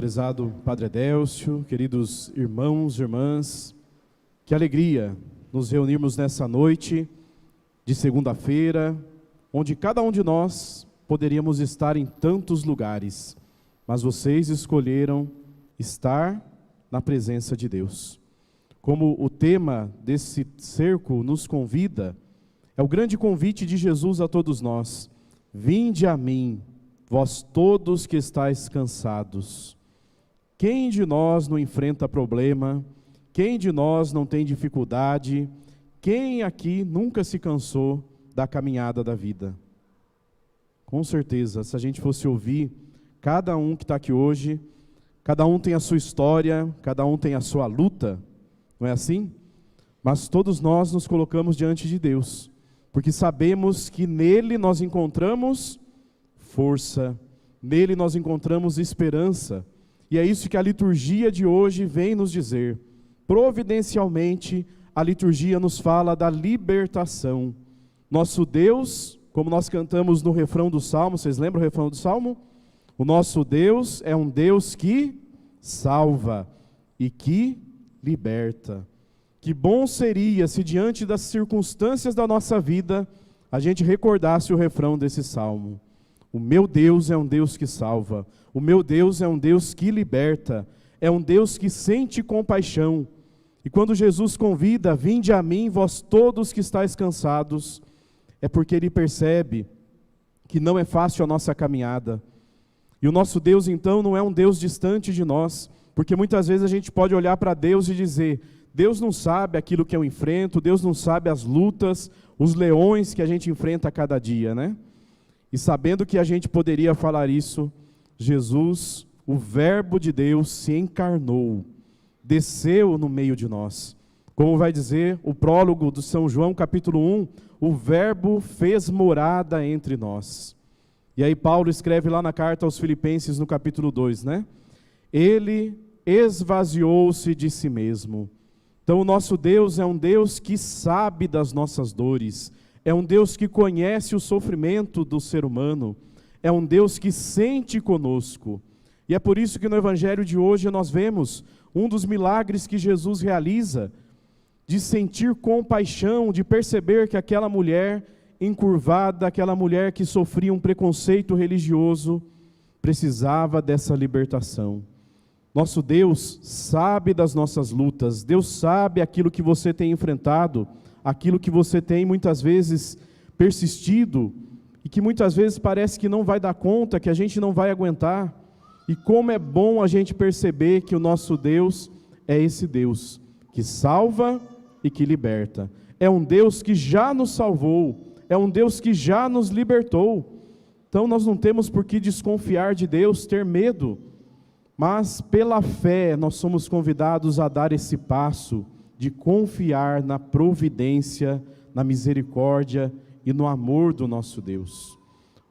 Prezado Padre Adélcio, queridos irmãos e irmãs, que alegria nos reunirmos nessa noite de segunda-feira, onde cada um de nós poderíamos estar em tantos lugares, mas vocês escolheram estar na presença de Deus. Como o tema desse cerco nos convida, é o grande convite de Jesus a todos nós: vinde a mim, vós todos que estáis cansados. Quem de nós não enfrenta problema? Quem de nós não tem dificuldade? Quem aqui nunca se cansou da caminhada da vida? Com certeza, se a gente fosse ouvir cada um que está aqui hoje, cada um tem a sua história, cada um tem a sua luta, não é assim? Mas todos nós nos colocamos diante de Deus, porque sabemos que nele nós encontramos força, nele nós encontramos esperança. E é isso que a liturgia de hoje vem nos dizer. Providencialmente, a liturgia nos fala da libertação. Nosso Deus, como nós cantamos no refrão do Salmo, vocês lembram o refrão do Salmo? O nosso Deus é um Deus que salva e que liberta. Que bom seria se diante das circunstâncias da nossa vida, a gente recordasse o refrão desse Salmo. O meu Deus é um Deus que salva, o meu Deus é um Deus que liberta, é um Deus que sente compaixão. E quando Jesus convida, vinde a mim, vós todos que estáis cansados, é porque Ele percebe que não é fácil a nossa caminhada. E o nosso Deus, então, não é um Deus distante de nós, porque muitas vezes a gente pode olhar para Deus e dizer: Deus não sabe aquilo que eu enfrento, Deus não sabe as lutas, os leões que a gente enfrenta a cada dia, né? E sabendo que a gente poderia falar isso, Jesus, o Verbo de Deus, se encarnou, desceu no meio de nós. Como vai dizer o prólogo do São João, capítulo 1, o Verbo fez morada entre nós. E aí Paulo escreve lá na carta aos Filipenses, no capítulo 2, né? Ele esvaziou-se de si mesmo. Então o nosso Deus é um Deus que sabe das nossas dores, é um Deus que conhece o sofrimento do ser humano, é um Deus que sente conosco. E é por isso que no Evangelho de hoje nós vemos um dos milagres que Jesus realiza, de sentir compaixão, de perceber que aquela mulher encurvada, aquela mulher que sofria um preconceito religioso, precisava dessa libertação. Nosso Deus sabe das nossas lutas, Deus sabe aquilo que você tem enfrentado, aquilo que você tem muitas vezes persistido, e que muitas vezes parece que não vai dar conta, que a gente não vai aguentar. E como é bom a gente perceber que o nosso Deus é esse Deus que salva e que liberta. É um Deus que já nos salvou, é um Deus que já nos libertou. Então nós não temos por que desconfiar de Deus, ter medo, mas pela fé nós somos convidados a dar esse passo de confiar na providência, na misericórdia e no amor do nosso Deus.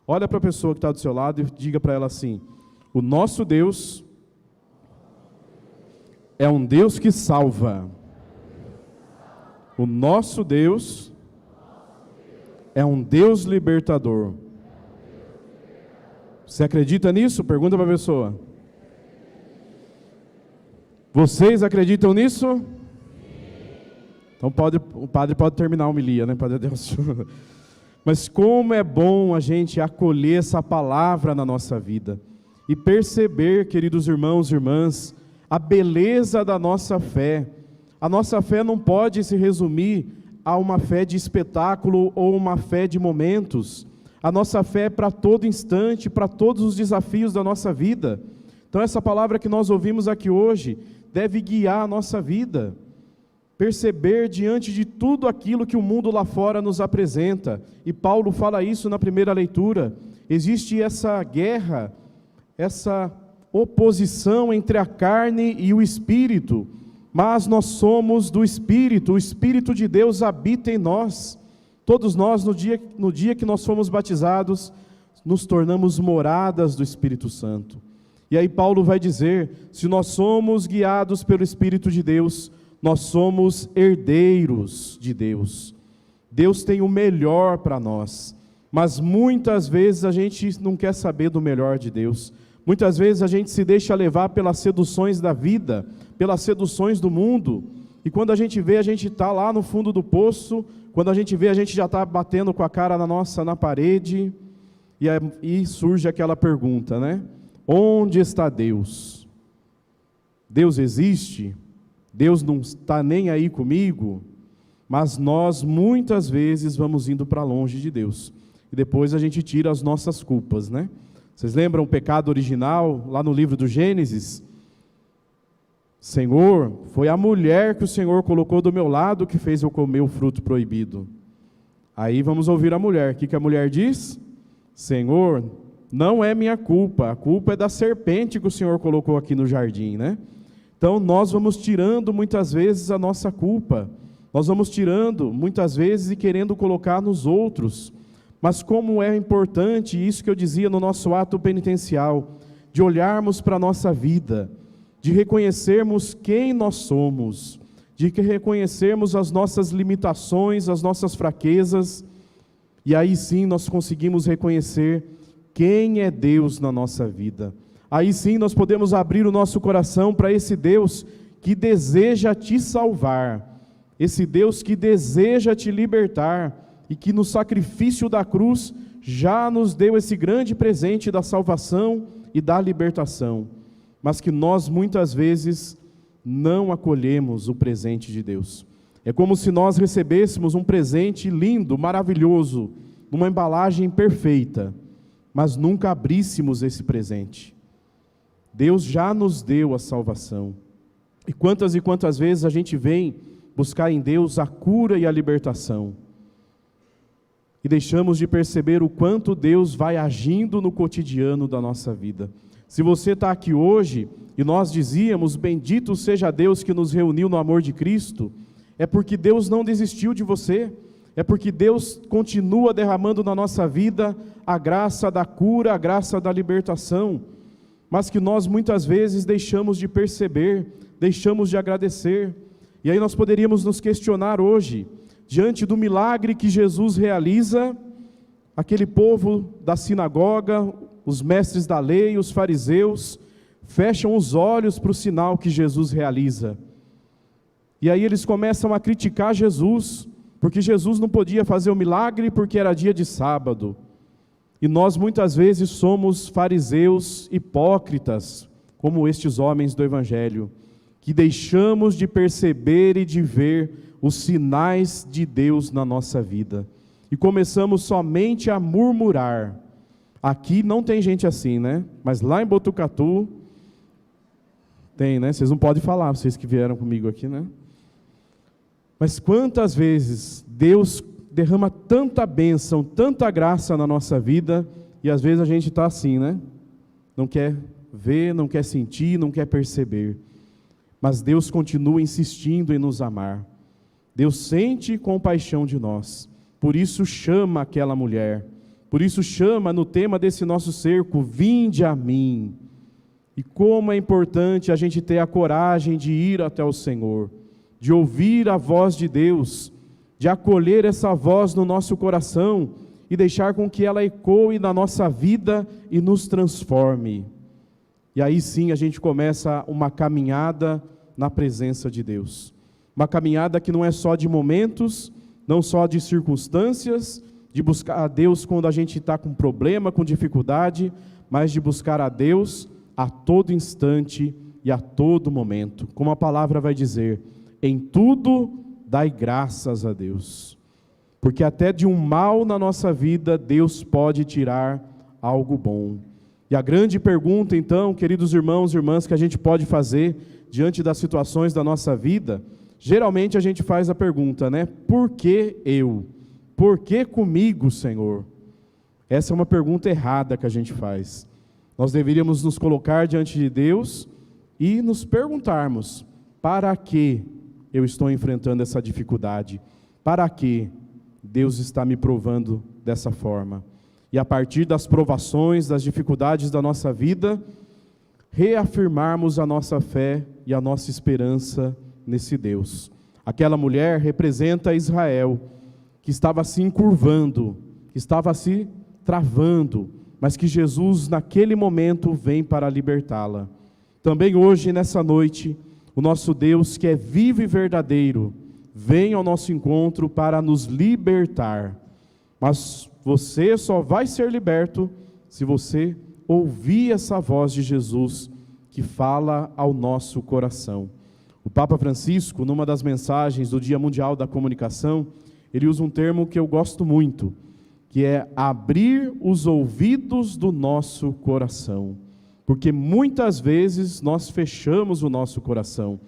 Olha para a pessoa que está do seu lado e diga para ela assim: o nosso Deus é um Deus que salva. O nosso Deus é um Deus libertador. Você acredita nisso? Pergunta para a pessoa. Vocês acreditam nisso? Então o padre pode terminar a homilia, né, Padre Adélcio? Mas como é bom a gente acolher essa palavra na nossa vida e perceber, queridos irmãos e irmãs, a beleza da nossa fé. A nossa fé não pode se resumir a uma fé de espetáculo ou uma fé de momentos. A nossa fé é para todo instante, para todos os desafios da nossa vida. Então essa palavra que nós ouvimos aqui hoje deve guiar a nossa vida. Perceber diante de tudo aquilo que o mundo lá fora nos apresenta. E Paulo fala isso na primeira leitura. Existe essa guerra, essa oposição entre a carne e o Espírito. Mas nós somos do Espírito, o Espírito de Deus habita em nós. Todos nós, no dia que nós fomos batizados, nos tornamos moradas do Espírito Santo. E aí Paulo vai dizer, se nós somos guiados pelo Espírito de Deus, nós somos herdeiros de Deus. Deus tem o melhor para nós, mas muitas vezes a gente não quer saber do melhor de Deus. Muitas vezes a gente se deixa levar pelas seduções da vida, pelas seduções do mundo, e quando a gente vê, a gente está lá no fundo do poço, quando a gente vê, a gente já está batendo com a cara na parede, e surge aquela pergunta, né? Onde está Deus? Deus existe? Deus não está nem aí comigo? Mas nós muitas vezes vamos indo para longe de Deus, e depois a gente tira as nossas culpas, né? Vocês lembram o pecado original, lá no livro do Gênesis? Senhor, foi a mulher que o Senhor colocou do meu lado que fez eu comer o fruto proibido. Aí vamos ouvir a mulher. O que a mulher diz? Senhor, não é minha culpa, a culpa é da serpente que o Senhor colocou aqui no jardim, né? Então nós vamos tirando muitas vezes a nossa culpa, nós vamos tirando muitas vezes e querendo colocar nos outros. Mas como é importante, isso que eu dizia no nosso ato penitencial, de olharmos para a nossa vida, de reconhecermos quem nós somos, de reconhecermos as nossas limitações, as nossas fraquezas, e aí sim nós conseguimos reconhecer quem é Deus na nossa vida. Aí sim nós podemos abrir o nosso coração para esse Deus que deseja te salvar, esse Deus que deseja te libertar, e que no sacrifício da cruz já nos deu esse grande presente da salvação e da libertação, mas que nós muitas vezes não acolhemos o presente de Deus. É como se nós recebêssemos um presente lindo, maravilhoso, numa embalagem perfeita, mas nunca abríssemos esse presente. Deus já nos deu a salvação. E quantas vezes a gente vem buscar em Deus a cura e a libertação, e deixamos de perceber o quanto Deus vai agindo no cotidiano da nossa vida. Se você está aqui hoje, e nós dizíamos, bendito seja Deus que nos reuniu no amor de Cristo, é porque Deus não desistiu de você, é porque Deus continua derramando na nossa vida a graça da cura, a graça da libertação, mas que nós muitas vezes deixamos de perceber, deixamos de agradecer. E aí nós poderíamos nos questionar hoje, diante do milagre que Jesus realiza, aquele povo da sinagoga, os mestres da lei, os fariseus, fecham os olhos para o sinal que Jesus realiza. E aí eles começam a criticar Jesus, porque Jesus não podia fazer o milagre porque era dia de sábado. E nós muitas vezes somos fariseus hipócritas, como estes homens do Evangelho, que deixamos de perceber e de ver os sinais de Deus na nossa vida, e começamos somente a murmurar. Aqui não tem gente assim, né? Mas lá em Botucatu, tem, né? Vocês não podem falar, vocês que vieram comigo aqui, né? Mas quantas vezes Deus derrama tanta bênção, tanta graça na nossa vida, e às vezes a gente está assim, né? Não quer ver, não quer sentir, não quer perceber. Mas Deus continua insistindo em nos amar. Deus sente compaixão de nós, por isso chama aquela mulher, por isso chama no tema desse nosso cerco, vinde a mim. E como é importante a gente ter a coragem de ir até o Senhor, de ouvir a voz de Deus, de acolher essa voz no nosso coração e deixar com que ela ecoe na nossa vida e nos transforme. E aí sim a gente começa uma caminhada na presença de Deus. Uma caminhada que não é só de momentos, não só de circunstâncias, de buscar a Deus quando a gente está com problema, com dificuldade, mas de buscar a Deus a todo instante e a todo momento. Como a palavra vai dizer, em tudo dai graças a Deus. Porque até de um mal na nossa vida, Deus pode tirar algo bom. E a grande pergunta então, queridos irmãos e irmãs, que a gente pode fazer diante das situações da nossa vida, geralmente a gente faz a pergunta, né? Por que eu? Por que comigo, Senhor? Essa é uma pergunta errada que a gente faz. Nós deveríamos nos colocar diante de Deus e nos perguntarmos, para que eu estou enfrentando essa dificuldade? Para que Deus está me provando dessa forma? E a partir das provações, das dificuldades da nossa vida, reafirmarmos a nossa fé e a nossa esperança nesse Deus. Aquela mulher representa Israel, que estava se encurvando, que estava se travando, mas que Jesus, naquele momento, vem para libertá-la. Também hoje, nessa noite, o nosso Deus, que é vivo e verdadeiro, vem ao nosso encontro para nos libertar. Mas você só vai ser liberto se você ouvir essa voz de Jesus que fala ao nosso coração. O Papa Francisco, numa das mensagens do Dia Mundial da Comunicação, ele usa um termo que eu gosto muito, que é abrir os ouvidos do nosso coração. Porque muitas vezes nós fechamos o nosso coração.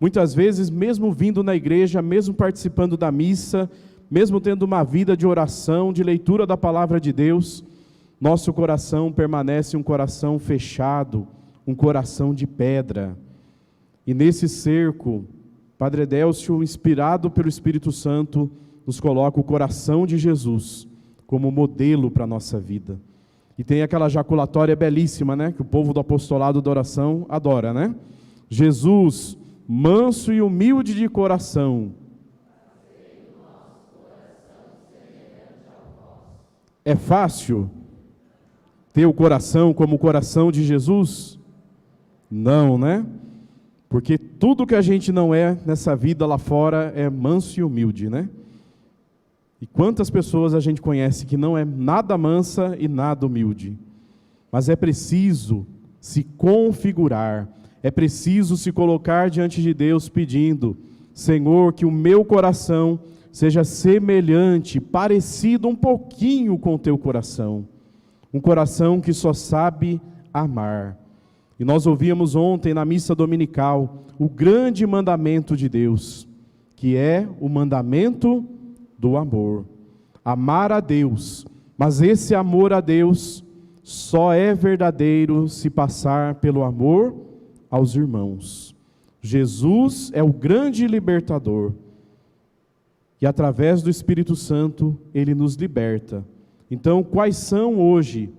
Muitas vezes, mesmo vindo na igreja, mesmo participando da missa, mesmo tendo uma vida de oração, de leitura da palavra de Deus, nosso coração permanece um coração fechado, um coração de pedra. E nesse cerco, Padre Délcio, inspirado pelo Espírito Santo, nos coloca o coração de Jesus como modelo para a nossa vida. E tem aquela jaculatória belíssima, né? Que o povo do apostolado da oração adora, né? Jesus, manso e humilde de coração. É fácil ter o coração como o coração de Jesus? Não, né? Porque tudo que a gente não é nessa vida lá fora é manso e humilde, né? E quantas pessoas a gente conhece que não é nada mansa e nada humilde. Mas é preciso se configurar, é preciso se colocar diante de Deus pedindo: Senhor, que o meu coração seja semelhante, parecido um pouquinho com o teu coração. Um coração que só sabe amar. E nós ouvíamos ontem na missa dominical o grande mandamento de Deus, que é o mandamento do amor. Amar a Deus, mas esse amor a Deus só é verdadeiro se passar pelo amor aos irmãos. Jesus é o grande libertador e através do Espírito Santo Ele nos liberta. Então, quais são hoje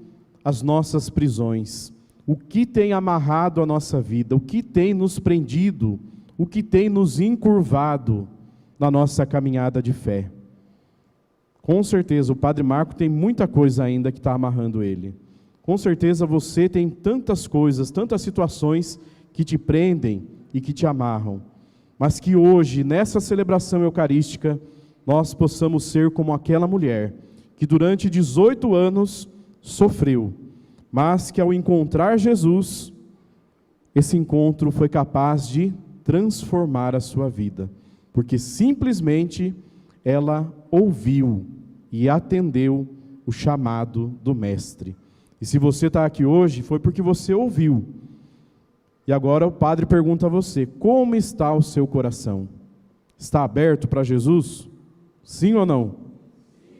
as nossas prisões? O que tem amarrado a nossa vida? O que tem nos prendido? O que tem nos encurvado na nossa caminhada de fé? Com certeza o Padre Marco tem muita coisa ainda que está amarrando ele. Com certeza você tem tantas coisas, tantas situações que te prendem e que te amarram. Mas que hoje, nessa celebração eucarística, nós possamos ser como aquela mulher que durante 18 anos sofreu, mas que ao encontrar Jesus, esse encontro foi capaz de transformar a sua vida, porque simplesmente ela ouviu e atendeu o chamado do Mestre. E se você está aqui hoje, foi porque você ouviu. E agora o Padre pergunta a você: como está o seu coração? Está aberto para Jesus? Sim ou não? Sim.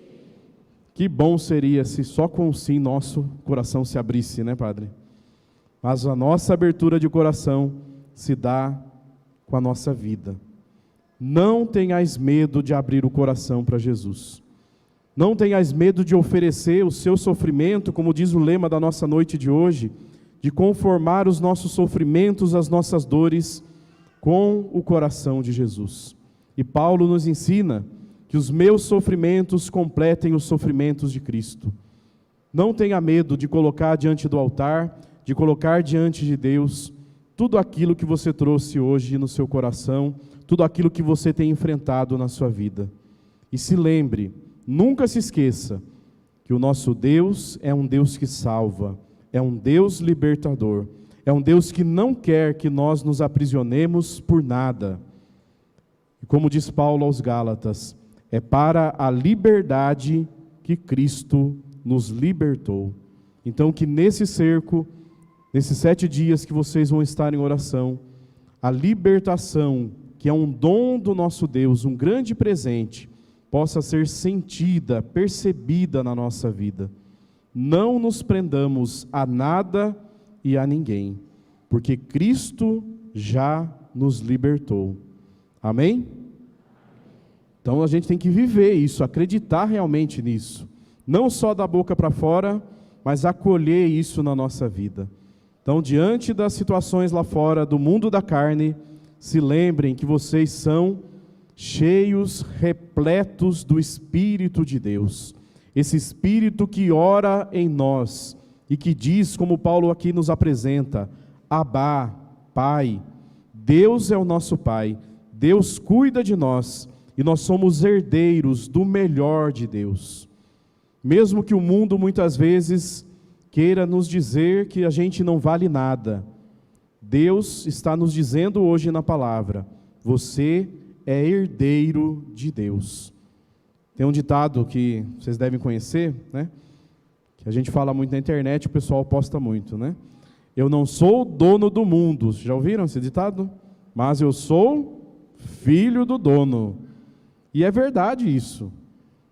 Que bom seria se só com o sim nosso coração se abrisse, né, Padre? Mas a nossa abertura de coração se dá com a nossa vida. Não tenhais medo de abrir o coração para Jesus. Não tenhais medo de oferecer o seu sofrimento, como diz o lema da nossa noite de hoje, de conformar os nossos sofrimentos, as nossas dores, com o coração de Jesus. E Paulo nos ensina que os meus sofrimentos completem os sofrimentos de Cristo. Não tenha medo de colocar diante do altar, de colocar diante de Deus tudo aquilo que você trouxe hoje no seu coração, tudo aquilo que você tem enfrentado na sua vida. E se lembre, nunca se esqueça, que o nosso Deus é um Deus que salva, é um Deus libertador, é um Deus que não quer que nós nos aprisionemos por nada. E como diz Paulo aos Gálatas, é para a liberdade que Cristo nos libertou. Então que nesse cerco, nesses 7 dias que vocês vão estar em oração, a libertação, que é um dom do nosso Deus, um grande presente, possa ser sentida, percebida na nossa vida. Não nos prendamos a nada e a ninguém, porque Cristo já nos libertou. Amém? Então a gente tem que viver isso, acreditar realmente nisso. Não só da boca para fora, mas acolher isso na nossa vida. Então, diante das situações lá fora, do mundo da carne, se lembrem que vocês são cheios, repletos do Espírito de Deus. Esse Espírito que ora em nós, e que diz, como Paulo aqui nos apresenta, Abá, Pai. Deus é o nosso Pai, Deus cuida de nós e nós somos herdeiros do melhor de Deus. Mesmo que o mundo muitas vezes queira nos dizer que a gente não vale nada, Deus está nos dizendo hoje na palavra, você é herdeiro de Deus. Tem um ditado que vocês devem conhecer, né? Que a gente fala muito na internet, o pessoal posta muito, né? Eu não sou dono do mundo. Já ouviram esse ditado? Mas eu sou filho do dono. E é verdade isso.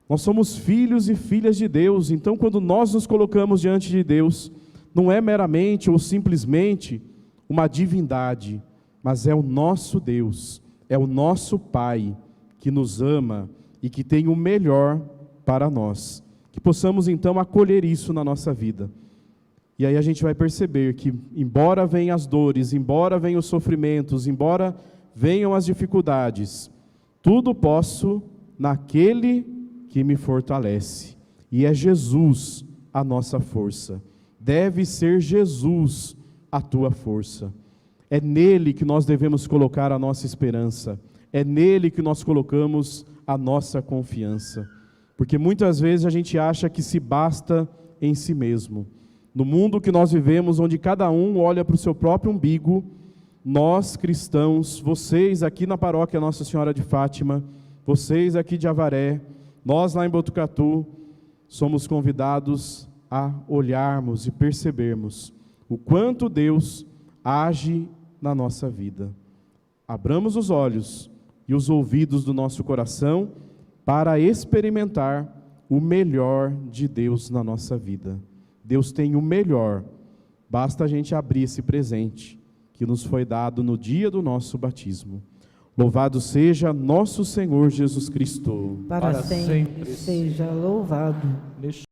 Nós somos filhos e filhas de Deus. Então, quando nós nos colocamos diante de Deus, não é meramente ou simplesmente uma divindade, mas é o nosso Deus, é o nosso Pai que nos ama e que tem o melhor para nós. Que possamos então acolher isso na nossa vida. E aí a gente vai perceber que, embora venham as dores, embora venham os sofrimentos, embora venham as dificuldades, tudo posso naquele que me fortalece. E é Jesus a nossa força. Deve ser Jesus a tua força. É nele que nós devemos colocar a nossa esperança. É nele que nós colocamos a nossa confiança. Porque muitas vezes a gente acha que se basta em si mesmo. No mundo que nós vivemos, onde cada um olha para o seu próprio umbigo, nós cristãos, vocês aqui na paróquia Nossa Senhora de Fátima, vocês aqui de Avaré, nós lá em Botucatu, somos convidados a olharmos e percebermos o quanto Deus age na nossa vida. Abramos os olhos e os ouvidos do nosso coração para experimentar o melhor de Deus na nossa vida. Deus tem o melhor, basta a gente abrir esse presente que nos foi dado no dia do nosso batismo. Louvado seja nosso Senhor Jesus Cristo. Para sempre seja louvado.